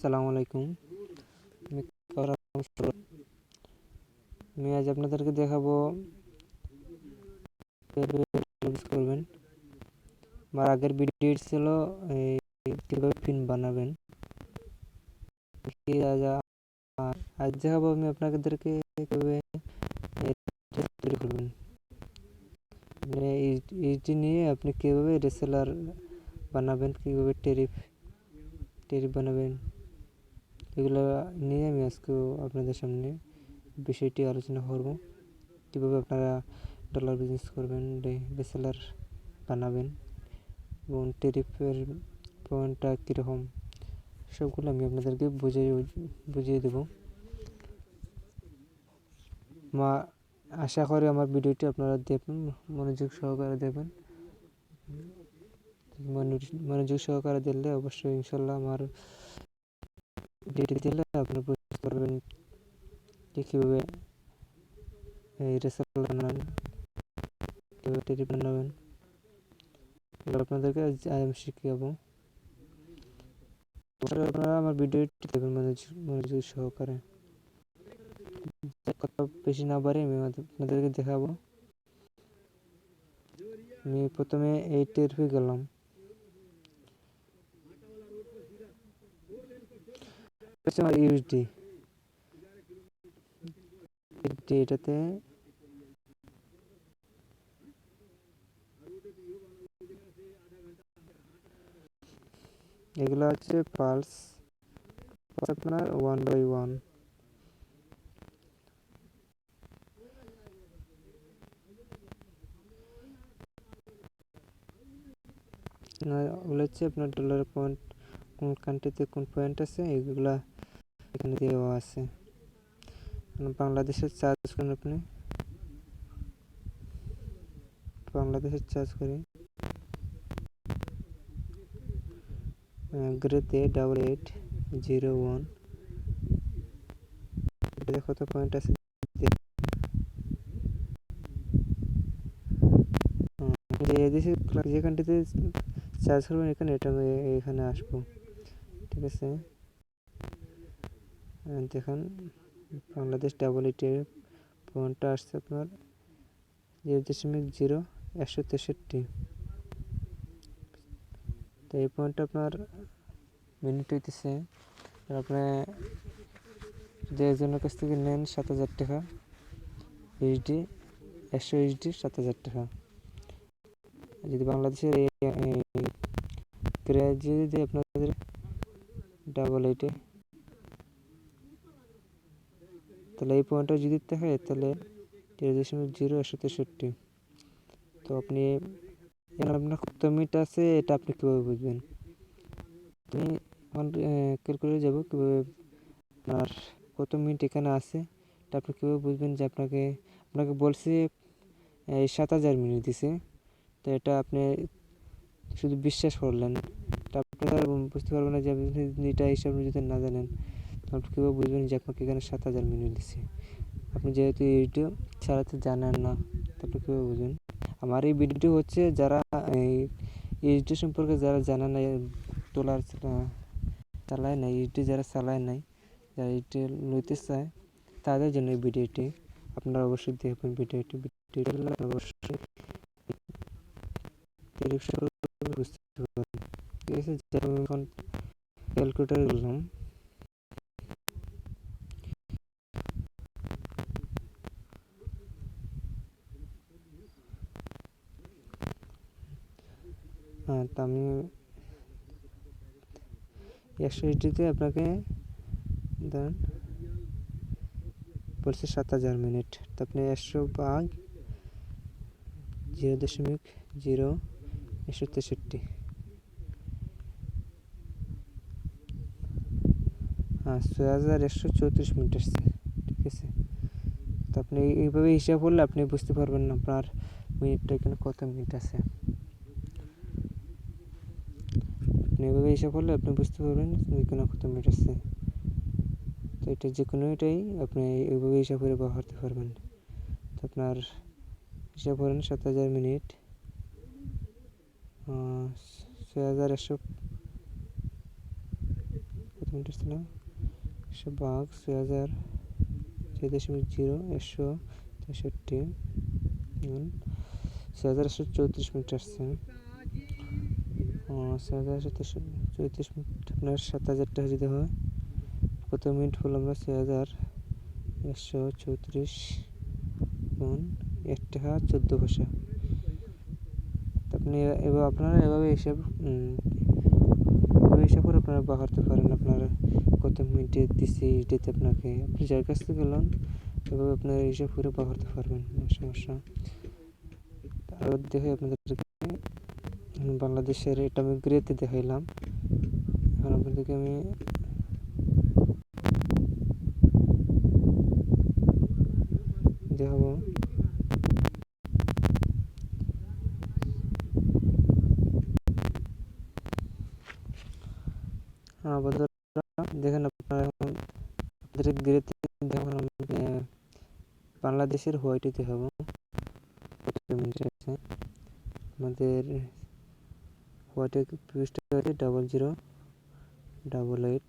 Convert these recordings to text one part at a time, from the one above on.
আসসালামু আলাইকুম। আমি আমি আজ আপনাদেরকে দেখাবো করবেন। আমার আগের ভিডিও ছিল কিভাবে পিন বানাবেন। আজ দেখাবো আমি আপনাদেরকে কিভাবে তৈরি করবেন। এইটি নিয়ে আপনি কিভাবে রেসেলার বানাবেন, কিভাবে টেরিফ বানাবেন, এগুলো নিয়ে আমি আজকেও আপনাদের সামনে বিষয়টি আলোচনা করব। কীভাবে আপনারা ডলার বিজনেস করবেন, রেসেলার বানাবেন এবং টেরিফের পয়েন্টটা কীরকম, সবগুলো আমি আপনাদেরকে বুঝিয়ে দেব। আশা করি আমার ভিডিওটি আপনারা দেখবেন, মনোযোগ সহকারে দেখবেন। মনোযোগ সহকারে দিলে অবশ্যই ইনশাল্লাহ আমার ভিডিওটি দিলে আপনি বুঝতে পারবেন কীভাবে এই রেসেলার বানাবেন, কীভাবে টেরিফ বানাবেন, এগুলো আপনাদেরকে আমি শিখাবো। আপনারা আমার ভিডিওটি দেখবেন মনোযোগ সহকারে। কথা বেশি না পারে আমি আপনাদেরকে দেখাবো। আমি প্রথমে এই টেরিফে গেলাম। আমার ইউএসডি এটাতে এগুলো হচ্ছে পালস আপনার 1/1। ওগুলো হচ্ছে আপনার ডলার পয়েন্ট, কোন কান্ট্রিতে কোন পয়েন্ট আছে এগুলা এখানে দেওয়া আছে। বাংলাদেশের চার্জ করেন, আপনি বাংলাদেশের চার্জ করি গ্রেতে 8801 কত পয়েন্ট আছে যে কান্ট্রিতে চার্জ করবেন এখানে, এটা আমি এখানে আসবো। ঠিক আছে, দেখুন বাংলাদেশ 88 পয়েন্টটা আসছে আপনার 0.0163। তো এই পয়েন্টটা আপনার মিনিট হইতেছে। আপনি যে একজনের কাছ থেকে নেন 7,000 টাকা এইচডি, 100 এইচডি 7,000 টাকা। যদি বাংলাদেশের যদি আপনাদের 88 তাহলে এই পয়েন্টটা যদি থাকে তাহলে 0.0163। তো আপনি আপনার কত মিনিট আছে এটা আপনি কীভাবে বুঝবেন? তুমি ক্যালকুলেটরে যাব কীভাবে আপনার কত মিনিট এখানে আছে এটা আপনি কীভাবে বুঝবেন যে আপনাকে বলছে 7,000 মিনিট দিছে। তো এটা আপনি শুধু বিশ্বাস করলেন, তা আপনি আর বুঝতে পারবেন না যে আপনি এটা হিসাব যদি না জানেন আপনি কীভাবে বুঝবেন যে আপনাকে এখানে 7,000 মিনিট দিছে। আপনি যেহেতু ইউটিউব চালাতে জানেন না, আপনি কীভাবে বুঝবেন? আমার এই ভিডিওটি হচ্ছে যারা এই ইউটিউব সম্পর্কে যারা জানে না, ডলার চালায় না, ইউটিউব যারা চালায় নাই, যারা ইউটিউব লইতে চায় তাদের জন্য এই ভিডিওটি। আপনারা অবশ্যই দেখবেন ভিডিওটি অবশ্যই বুঝতে পারবেন। ঠিক আছে, যেমন এখন ক্যালকুলেটারে গেলাম, তা আমি 100 এইচডিতে আপনাকে দেন বলছে 7,000 মিনিট। তো আপনি 100 ভাগ 0.0163, 6,134 মিনিট আসছে। ঠিক আছে, তো আপনি এইভাবে হিসাব করলে আপনি বুঝতে পারবেন না আপনার মিনিটটা এখানে কত মিনিট আছে। আপনি এইভাবে হিসাব করলে আপনি বুঝতে পারবেন এখানে কত মিনিট আছে। তো এটা যে কোনো এটাই আপনি এইভাবে হিসাব করে ব্যবহার করতে পারবেন। তো আপনার হিসাব করেন 7,000 মিনিট 6,100 মিনিট আসছে না, 100 ভাগ 6000 6.0 163 6134 মিনিট আসছে। 6134 মিনিট আপনার 7000 টাকা যদি হয়, কত মিনিট হলো আমরা 6134 গুণ 1 টাকা 14 পয়সা। আপনি আপনারা এভাবে হিসাব করে আপনারা বাড়াতে পারেন। আপনার কত মিনিটে দিছি এটাতে আপনাকে আপনি যার কাছ থেকে গেলেন এভাবে আপনারা হিসাব করে বাড়াতে পারবেন, কোনো সমস্যা। আরও দেখে আপনাদেরকে বাংলাদেশের এটা আমি গ্রেতে দেখাইলাম। এখন আপনাদেরকে আমি দেখাবো বন্ধুরা, দেখেন আপনারা এখন আপনাদের গ্রেতে দেখাবো, বাংলাদেশের হোয়াইটে দেখাবো কত মিনিট আছে। আমাদের হোয়াইটে পিউসটা আছে 0088।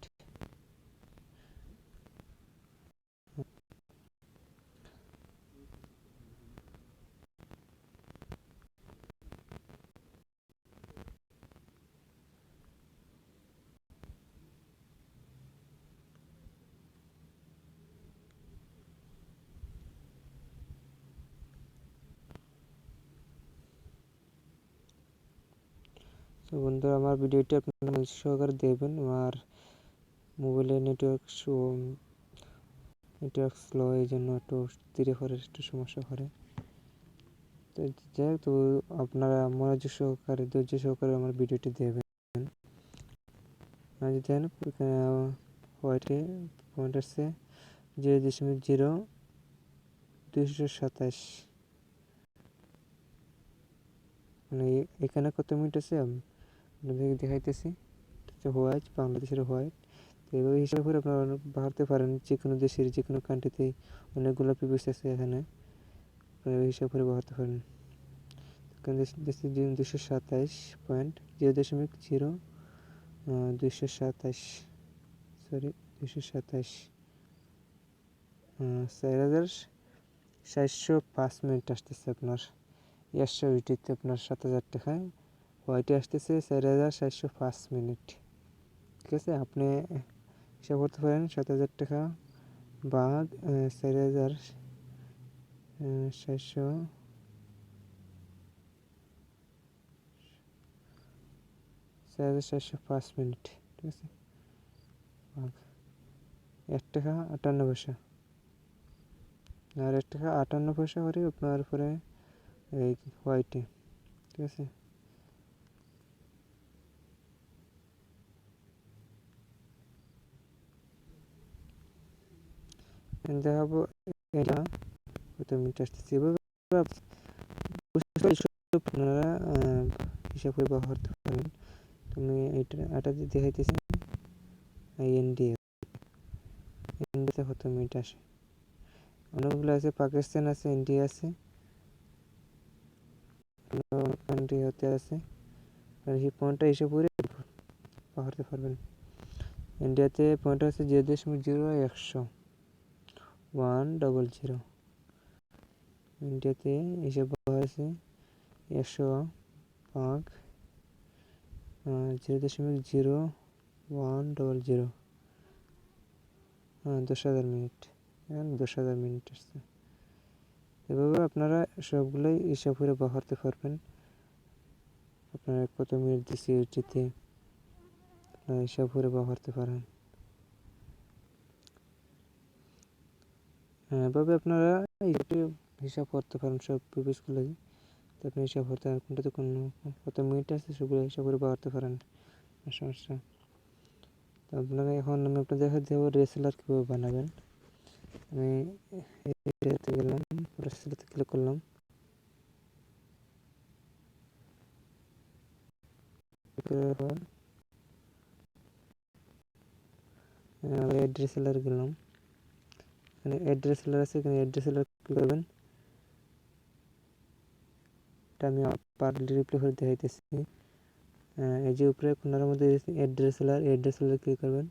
তো বন্ধুরা, আমার ভিডিওটি আপনারা মনোযোগ সহকারে দেখবেন। আমার মোবাইলে নেটওয়ার্ক স্লো, এই জন্য একটু ধীরে করে একটু সমস্যা করে। তো যাই হোক, তো আপনারা মনোযোগ সহকারে ধৈর্য সহকারে আমার ভিডিওটি দেখবেন। যদি দেখেন হোয়াইটে পয়েন্ট আসছে 0.0227, মানে এখানে কত মিনিট আছে আপনাদের দেখাইতেছি। হোয়াইট, বাংলাদেশের হোয়াইট। তো এইভাবে হিসাব করে আপনারা বাড়তে পারেন। যে কোনো দেশের যে কোনো কান্ট্রিতে অনেকগুলো পিপিএস আছে, এখানে আপনারা হিসাব করে বাড়তে পারেন। এখানে দেশে 227.0.0 227 4,405 মিনিট আসতেছে আপনার উইটিতে আপনার 7000 টাকায়। হোয়াইটে আসতেছে 4,405 মিনিট। ঠিক আছে, আপনি হিসাব করতে পারেন 7000 টাকা ভাগ 4,405 মিনিট। ঠিক আছে, ভাগ 1 টাকা 58 পয়সা, আর 1 টাকা 58 পয়সা করে আপনার পরে এই হোয়াইটে। ঠিক আছে, দেখাবো এটা কত মিনিট আসতেছে। এভাবে আপনারা হিসাব করে ব্যবহার করতে পারবেন। তুমি এটা দেখাইতেছি ইন্ডিয়াতে কত মিনিট আসে। অনেকগুলো আছে, পাকিস্তান আছে, ইন্ডিয়া আছে, কান্ট্রি হতে আছে। আর সেই পয়েন্টটা হিসাব করে ব্যবহার করতে পারবেন। ইন্ডিয়াতে পয়েন্ট আছে 0.0100। ইন্ডিয়াতে হিসাব আছে 100 ভাগ 0.0100, 10,000 মিনিট। 10,000 মিনিট আসছে। এভাবে আপনারা সবগুলোই হিসাব করে ব্যবহার করতে পারবেন। আপনারা কত মিনিট দিচ্ছি এটিতে আপনারা হিসাব করে ব্যবহার করতে পারেন। এভাবে আপনারা হিসাব করতে পারেন সব পিপিএসগুলোই। তো আপনি হিসাব করতে পারেন কোনটাতে কত মিনিট আছে, সেগুলো হিসাব করে ব্যবহার পারেন, সমস্যা। তো আপনারা এখন আমি আপনাদের দেখা দেবো রেসেলার কীভাবে বানাবেন। আমি এটাতে গেলাম, রেসেলারতে ক্লিক করলাম। অ্যাড্রেসেলার গেলাম, এখানে অ্যাড্রেসেলার আছে, এখানে অ্যাড্রেসেলার ক্লিক করবেন। এটা আমি রিপ্লে করে দেখাইতেছি। এই যে উপরে কোনার মধ্যে অ্যাড্রেসেলার ক্লিক করবেন।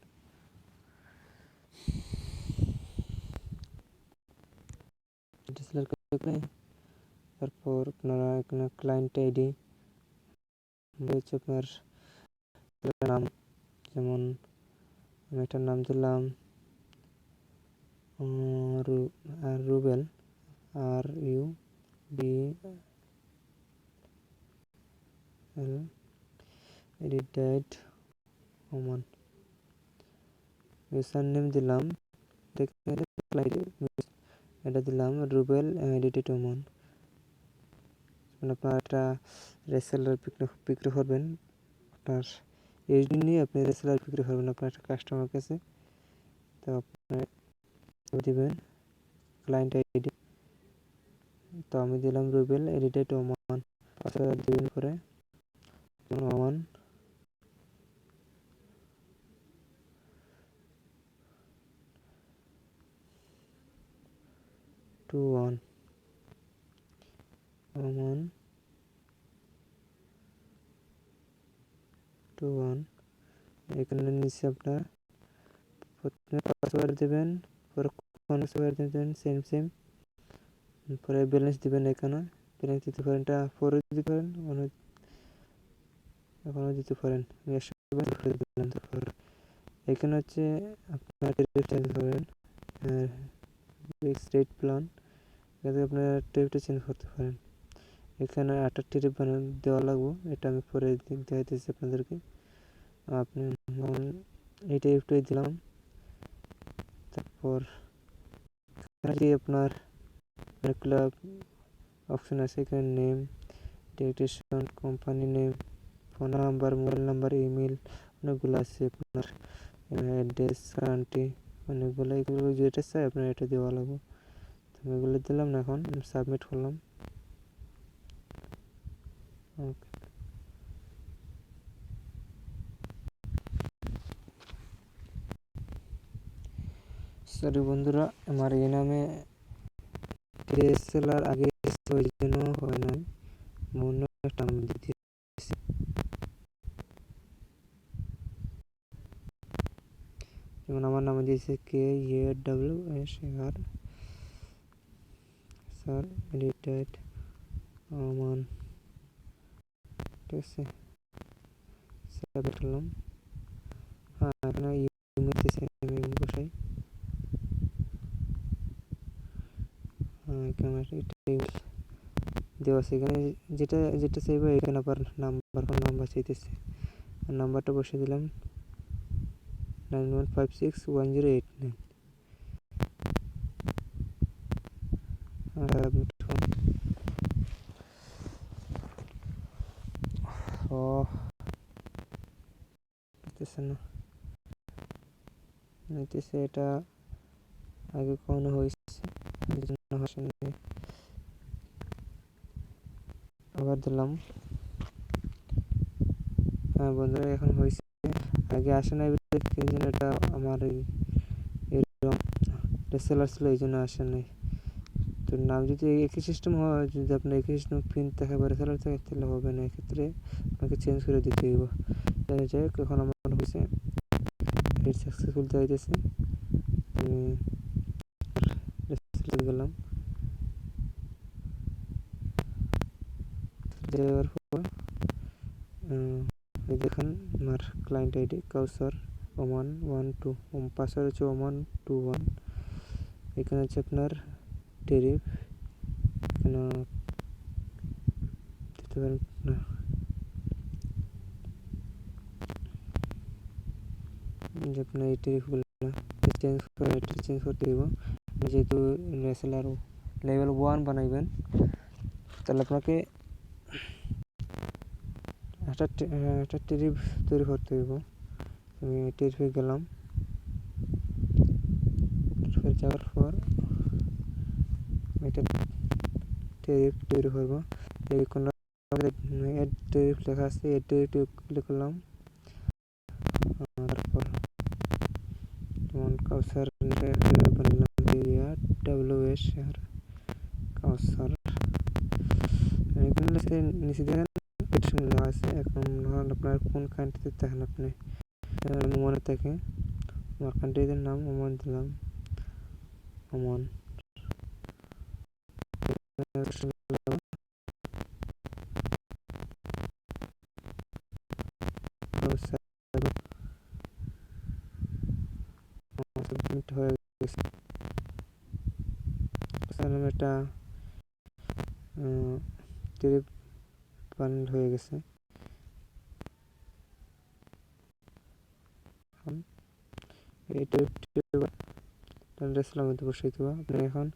তারপর আপনারা এখানে ক্লায়েন্ট আইডি হচ্ছে আপনার নাম, যেমন আমি একটা নাম দিলাম Rubel, RUBL, edit date Oman. User name দিলাম, এটা দিলাম রুবেল এডিটেড ওমান। আপনার একটা রেসেলার বিক্রি করবেন, আপনার এই জন্যই আপনি রেসেলার বিক্রি করবেন আপনার একটা কাস্টমার কাছে। তো আপনার দিবেন ক্লায়েন্ট আইডি, তো আমি দিলাম রুবেল এডিটেড ওমান। পাসওয়ার্ড দিবেন পরে ওমান 21 ওমান 21। এখানে নিচে আপনার প্রথমে পাসওয়ার্ড দেবেন, পরে পাসওয়ার্ড দেবেন সেম, পরে ব্যালেন্স দিবেন। এখানে ব্যালেন্স দিতে পারেন, এটা পরে দিতে পারেন, এখনও দিতে পারেন। তারপর এখানে হচ্ছে আপনার চেঞ্জ করবেন রেট প্ল্যান, এখানে আপনার টেরিফটা চেঞ্জ করতে পারেন। এখানে 8টা টেরিফ দেওয়া লাগবে, এটা আমি পরে দেখাইতেছি আপনাদেরকে। আপনি এই টেরিফটাই দিলাম। তারপর আপনার অনেকগুলো অপশন আছে, এখানে name, direction, company name, phone number, mobile number, email, অনেকগুলো আছে। আপনার অ্যাড্রেস, কান্ট্রি, অনেকগুলো, এগুলো যেটা চাই আপনার এটা দেওয়া লাগবে। আমি এগুলো দিলাম না, এখন সাবমিট করলাম। ওকে, সরি বন্ধুরা, আমার এই নামে ডিএসএলআর আগে ওই জন্য হয় নাই, অন্য একটা নাম দিতে। যেমন আমার নামে দিয়েছে KAWSR, স্যার এডিটেড ওমান, ঠিক আছে, সাবমিট করলাম। হ্যাঁ, এখানে ইমেল দিয়েছে, আমি ইমেল বসাই। এখানে ইমেল দেওয়া আছে, এখানে যেটা যেটা চাইবো এখানে আবার নাম্বার চাইতেছে, নাম্বারটা বসিয়ে দিলাম 91561089। সাবমিট করলাম। ও নিতেছে না, নিতেছে, এটা আগে কখনো হয়েছে, আবার দিলাম। হ্যাঁ বন্ধুরা, এখন হয়েছে, আগে আসে নাই, এটা আমার এরকম সেলার ছিল, এই জন্য আসে নাই। তো নাম যদি একই সিস্টেম হয়, যদি আপনার একই সিস্টেম প্রিন্ট থাকে বা সেলার থাকে, তাহলে হবে না, এক্ষেত্রে আপনাকে চেঞ্জ করে দিতে হইব। যাই হোক, এখন আমার হয়েছে সাকসেসফুল চাইতেছে, আমি গেলাম। দেওয়ার পর দেখেন আমার ক্লায়েন্ট আইডি কাউসার ওমান 12, পাসওয়ার্ড হচ্ছে ওমান21। এখানে হচ্ছে আপনার টেরিফ, এখানে দিতে পারেন না, যে আপনার এই টেরিফগুলো চেঞ্জ করতে দিব। যেহেতু রেসেলার লেভেল 1 বানাইবেন, তাহলে আপনাকে একটা টেরিফ তৈরি করতে হইব। আমি টেরিফে গেলাম, টেরিফে যাওয়ার পর এটা টেরিফ তৈরি করব। কোনো এড টেরিফ লেখা আছে, এড টেরিফ ক্লিক করলাম। তারপর যেমন কাউসার বানালাম, WSR কাউসার, এখানে নিচে দেখেন লেখা আছে। এখন আপনার কোন কান্ট্রিতে থাকেন, আপনি ওমানে থাকে, আমার কান্ট্রিদের নাম ওমান দিলাম, ওমান। সাবমিট হয়ে গেছে। এটা ফাইনাল হয়ে গেছে। এটা বসাই দেবো। আপনি এখন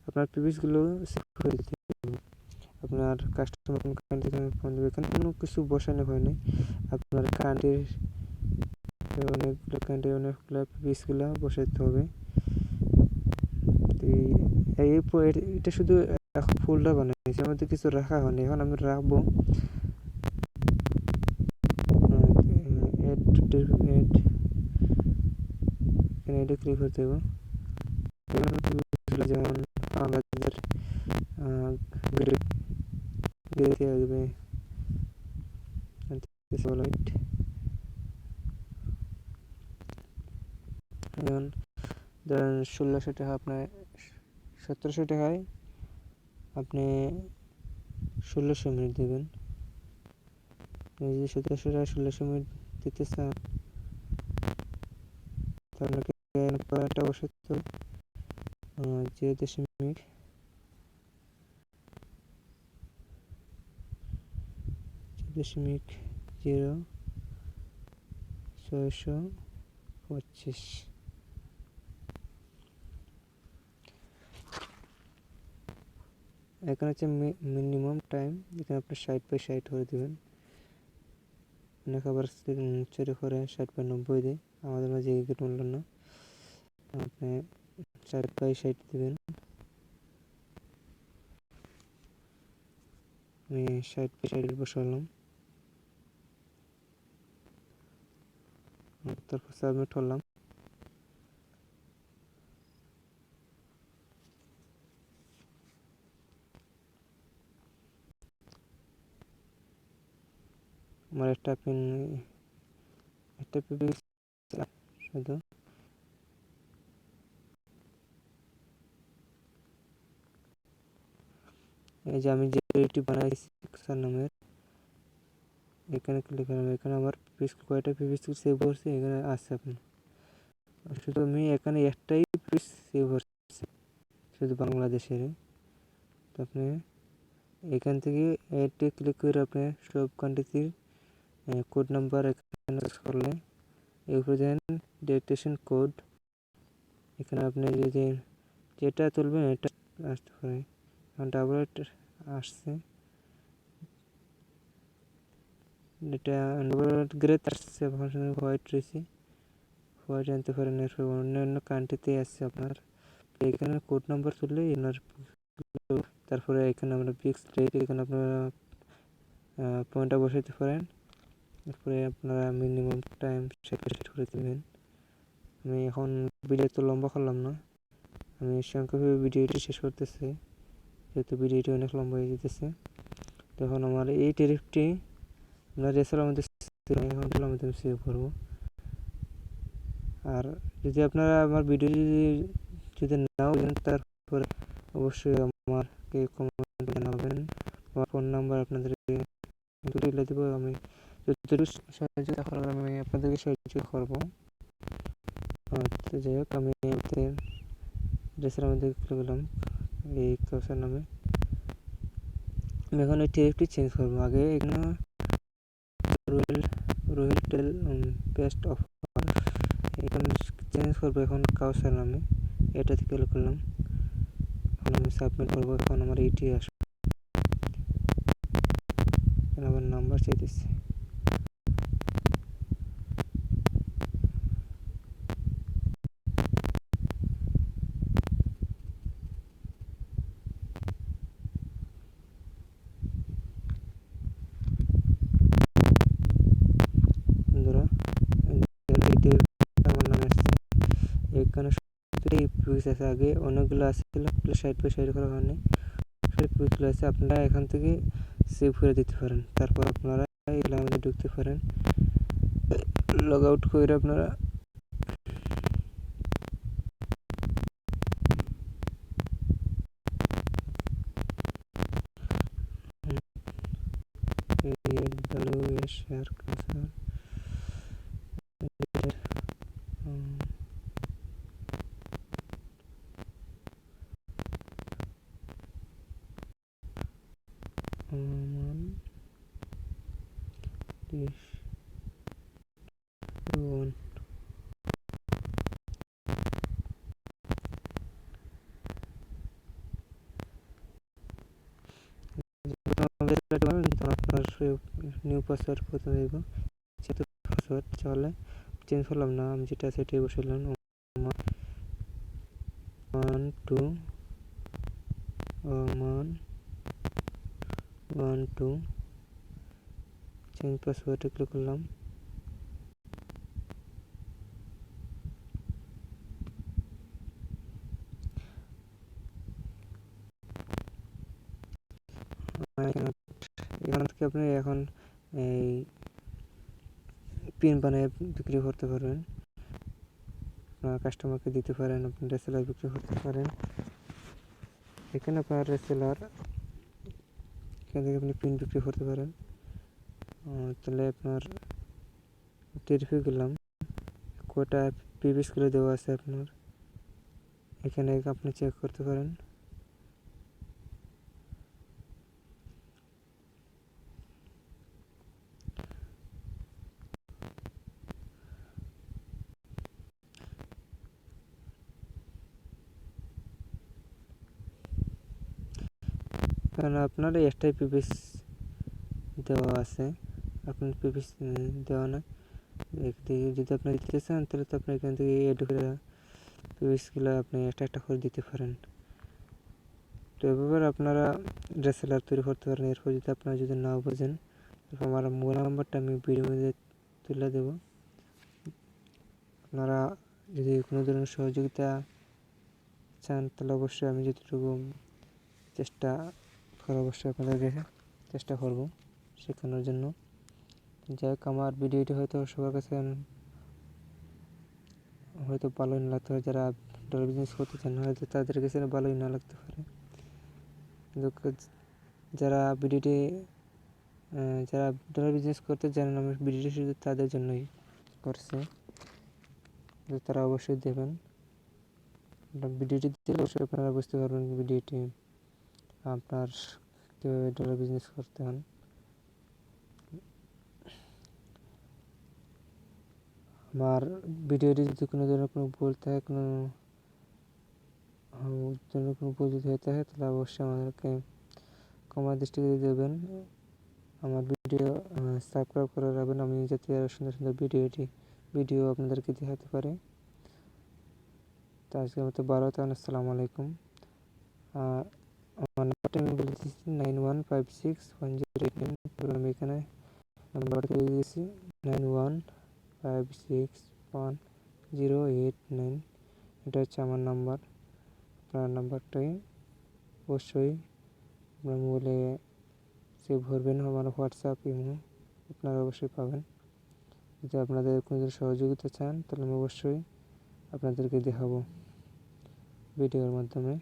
আপনার প্রিভিয়াসগুলো সেভ করে দিতে হবে। আপনার কাস্টমার কোন কান্ট্রি থেকে ফোন দেবে, এখানে কোনো কিছু বসানো হয়নি। আপনার কান্ট্রির অনেকগুলো প্রিভিয়াসগুলো বসাতে হবে। এটা শুধু এখন ফোল্ডার বানাইছি, আমাদের কিছু রাখা হয়নি। এখন আমি রাখবো এটা ক্লিক করতে হবে। যেমন আমাদের আসবে যেমন ধরেন 1600 টাকা, আপনার 1700 টাকায় আপনি 1600 মিনিট দেবেন। এই যে 1700 টাকা 1600 মিনিট দিতে চান, আপনাকে পয়েন্টটা বসাতে হবে 0.0625। এখানে হচ্ছে মিনিমাম টাইম, এখানে আপনি 60/60 করে দেবেন। অনেক আবার চুরি করে 60/90 দেয়, আমাদের মাঝে এগিয়ে মূল্য না। আপনি 60/60 দেবেন। আমি 60/60 বসালাম, তারপর সাবমিট করলাম। আমার একটা পিন শুধু এই যে আমি যে রেটি বানাইছি নামের, এখানে ক্লিক করলাম। এখানে আমার কয়টা পিভিস সেভ করছি এখানে আছে। আপনার শুধু আমি এখানে একটাই পিস সেভ করছি, শুধু বাংলাদেশের। তো আপনি এখান থেকে এতে ক্লিক করে আপনি সব কান্ট্রির কোড নাম্বার এখানে করলে এই উপরে দেখেন ডেটেশন কোড, এখানে আপনি যদি যেটা তুলবেন এটা আসতে পারে। এখন ডাবল আসছে, এটা গ্রে আসছে, হোয়াইট রয়েছে, হোয়াইট আনতে পারেন। এরপর অন্যান্য কান্ট্রিতে আসছে আপনার। এখানে কোড নাম্বার তুললে এনার, তারপরে এখানে আমরা ফিক্স রেট, এখানে আপনারা পয়েন্টটা বসাইতে পারেন। এরপরে আপনারা মিনিমাম টাইম সেট করে দেবেন। আমি এখন ভিডিও তো লম্বা করলাম না, আমি সংক্ষেপে ভিডিওটি শেষ করতেছি, যেহেতু ভিডিওটি অনেক লম্বা হয়ে যেতেছে। তখন আমার এই ট্যারিফটি আমরা রেসার মধ্যে সেভ করবো। আর যদি আপনারা আমার ভিডিও যদি নাও তারপরে অবশ্যই আমাকে কমেন্ট জানাবেন। আমার ফোন নাম্বার আপনাদেরকে তুলে দেবো। আমি যতটুকু সাহায্য করার আমি আপনাদেরকে সাহায্য করবো। তো যাই হোক, আমি ড্রেসের মধ্যে ক্লিক করলাম এই কাউসার নামে। আমি এখন এই টেরিফটি চেঞ্জ করবো। আগে এখানে রোয়েল টেল বেস্ট অফার, এখানে চেঞ্জ করবো এখন কাউসার নামে। এটাতে ক্লিক করলাম, এখন আমি সাবমিট করবো। এখন আমার এইটি আসবে, আমার নাম্বার চাইতেছে। বন্ধুরা আমার নামে আসছে, এখানে আছে। আগে অনেকগুলো আসছিল, 60/60 করা হয়নি, সবগুলো আছে। আপনারা এখান থেকে সেভ করে দিতে পারেন। তারপর আপনারা এগুলো আমাদের ঢুকতে পারেন, লগ আউট করে আপনারা শেয়ার ক্যান্সার মান ডিস্ট্রিবিউশন। আপনার নিউ পাসওয়ার্ড প্রথমে দেব, যেহেতু পাসওয়ার্ড চলে চেঞ্জ করলাম না, আমি যেটা সেটাই বসালাম 1 2 চেঞ্জ পাসওয়ার্ডে ক্লিক করলাম। এখান থেকে আপনি এখন এই পিন বানিয়ে বিক্রি করতে পারবেন, আপনার কাস্টমারকে দিতে পারেন, আপনি রেসেলার বিক্রি করতে পারেন। এখানে আপনার রেসেলার এখান থেকে আপনি পিন বিক্রি করতে পারেন। তাহলে আপনার টেরিফি গেলাম, কটা পিভিসগুলো দেওয়া আছে আপনার এখানে আপনি চেক করতে পারেন। কারণ আপনার এক্সট্রা পিভিস দেওয়া আছে, আপনার পিভিস দেওয়া না, যদি আপনি দিতে চান তাহলে তো আপনি এখান থেকে এড করে পিভিসগুলো আপনি একটা করে দিতে পারেন। তো এভাবে আপনারা রেসেলার তৈরি করতে পারেন। এরপর যদি আপনারা যদি নাও বোঝেন, আমার মোবাইল নাম্বারটা আমি ভিডিওর মধ্যে তুলে দেব। আপনারা যদি কোনো ধরনের সহযোগিতা চান তাহলে অবশ্যই আমি যতটুকু চেষ্টা করে অবশ্যই আপনাদেরকে চেষ্টা করব শেখানোর জন্য। যাই হোক, আমার ভিডিওটি হয়তো সবার কাছে হয়তো ভালোই না লাগতে পারে, যারা ডলার বিজনেস করতে চান হয়তো তাদের কাছে ভালোই না লাগতে পারে, কিন্তু যারা ভিডিওটি যারা ডলার বিজনেস করতে জানেন, আমি ভিডিওটি শুধু তাদের জন্যই করছি, তারা অবশ্যই দেবেন। ভিডিওটি দিলে অবশ্যই আপনারা বুঝতে পারবেন ভিডিওটি আপনার কীভাবে ডলার বিজনেস করতে হন। আমার ভিডিওটি যদি কোনো ধরনের কোনো ভুল থাকে, কোনো ভুল যদি হয়ে থাকে তাহলে অবশ্যই আমাদেরকে ক্ষমা দৃষ্টিতে দেবেন। আমার ভিডিও সাবস্ক্রাইব করে রাখবেন, আমি যাতে আরও সুন্দর সুন্দর ভিডিও আপনাদেরকে দেখাতে পারি। তো আজকের মতো ভালো থাকুন, আসসালামু আলাইকুম। আমার নাম্বারটা আমি বলে দিচ্ছি 91561089। আমি এখানে নাম্বারটা দিয়ে দিয়েছি 91561089। এটা হচ্ছে আমার নাম্বার। আপনার নাম্বারটাই অবশ্যই আপনার মোবাইলে সেভ করবেন। আমার হোয়াটসঅ্যাপ ইমো আপনারা অবশ্যই পাবেন। যদি আপনাদের কোনো সহযোগিতা চান তাহলে আমি অবশ্যই আপনাদেরকে দেখাবো ভিডিওর মাধ্যমে।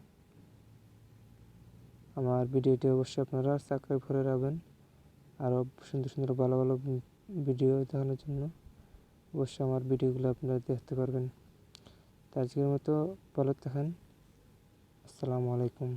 আমার ভিডিওটি অবশ্যই আপনারা সাবস্ক্রাইব করে রাখবেন, আরও সুন্দর সুন্দর ভালো ভালো ভিডিও দেখানোর জন্য অবশ্যই আমার ভিডিওগুলো আপনারা দেখতে পারবেন। তো আজকের মতো ভালো থাকেন, আসসালামু আলাইকুম।